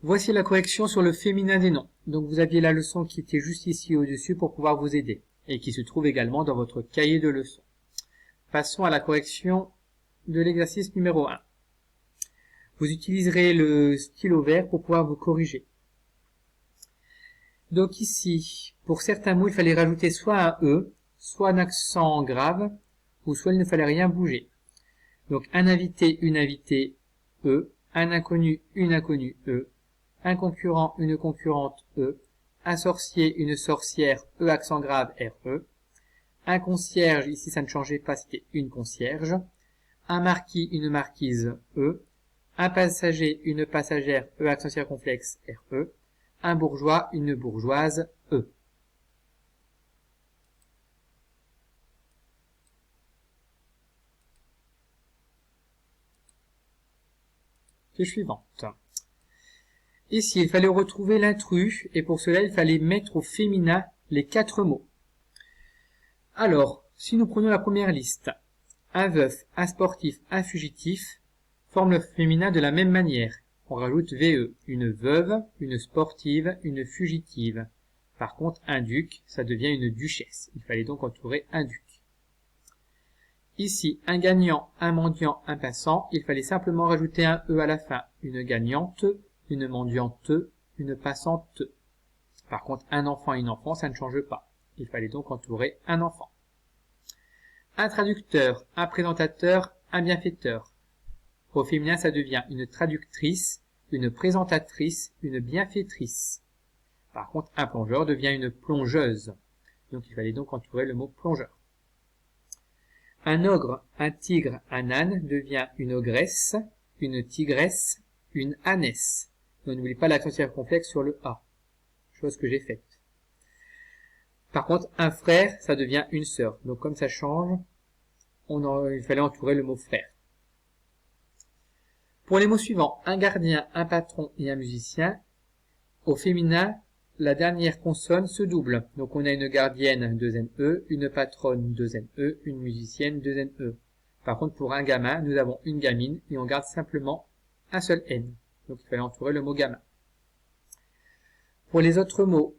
Voici la correction sur le féminin des noms. Donc vous aviez la leçon qui était juste ici au-dessus pour pouvoir vous aider et qui se trouve également dans votre cahier de leçons. Passons à la correction de l'exercice numéro 1. Vous utiliserez le stylo vert pour pouvoir vous corriger. Donc ici, pour certains mots, il fallait rajouter soit un E, soit un accent grave, ou soit il ne fallait rien bouger. Donc un invité, une invitée, E, un inconnu, une inconnue, E, un concurrent, une concurrente, E, un sorcier, une sorcière, E accent grave, RE, un concierge, ici ça ne changeait pas, c'était une concierge, un marquis, une marquise, E, un passager, une passagère, E accent circonflexe, RE, un bourgeois, une bourgeoise, E. Fiche suivante. Ici, il fallait retrouver l'intrus, et pour cela, il fallait mettre au féminin les 4 mots. Alors, si nous prenons la première liste, un veuf, un sportif, un fugitif, forment le féminin de la même manière. On rajoute VE, une veuve, une sportive, une fugitive. Par contre, un duc, ça devient une duchesse. Il fallait donc entourer un duc. Ici, un gagnant, un mendiant, un passant, il fallait simplement rajouter un E à la fin. Une gagnante, une mendiante, une passante. Par contre, un enfant et une enfant, ça ne change pas. Il fallait donc entourer un enfant. Un traducteur, un présentateur, un bienfaiteur. Au féminin, ça devient une traductrice, une présentatrice, une bienfaitrice. Par contre, un plongeur devient une plongeuse. Donc, il fallait donc entourer le mot plongeur. Un ogre, un tigre, un âne devient une ogresse, une tigresse, une ânesse. N'oubliez pas l'accent circonflexe sur le A, chose que j'ai faite. Par contre, un frère, ça devient une sœur. Donc comme ça change, il fallait entourer le mot frère. Pour les mots suivants, un gardien, un patron et un musicien, au féminin, la dernière consonne se double. Donc on a une gardienne, 2 NE, une patronne, 2 NE, une musicienne, 2 NE. Par contre, pour un gamin, nous avons une gamine et on garde simplement un seul N. Donc il fallait entourer le mot gamin. Pour les autres mots,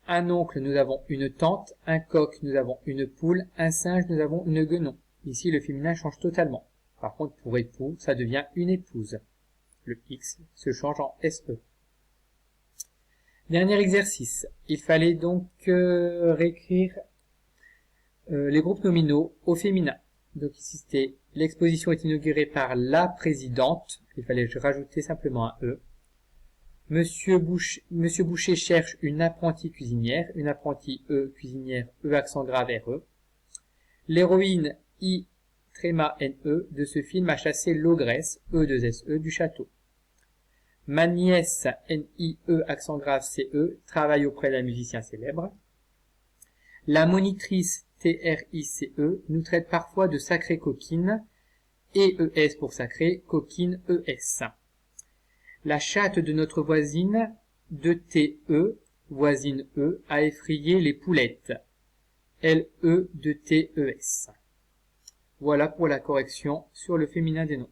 un oncle, nous avons une tante, un coq, nous avons une poule, un singe, nous avons une guenon. Ici, le féminin change totalement. Par contre, pour époux, ça devient une épouse. Le X se change en SE. Dernier exercice. Il fallait donc réécrire les groupes nominaux au féminin. Donc ici, c'était l'exposition est inaugurée par la présidente. Il fallait rajouter simplement un E. Monsieur Boucher cherche une apprentie cuisinière, une apprentie E, cuisinière, E accent grave RE. L'héroïne I tréma NE de ce film a chassé l'ogresse E2SE du château. Ma nièce NIE accent grave CE travaille auprès d'un musicien célèbre. La monitrice TRICE nous traite parfois de sacrée coquine, ES pour sacré, coquine ES. La chatte de notre voisine, de TE, voisine E, a effrayé les poulettes. LE de TES. Voilà pour la correction sur le féminin des noms.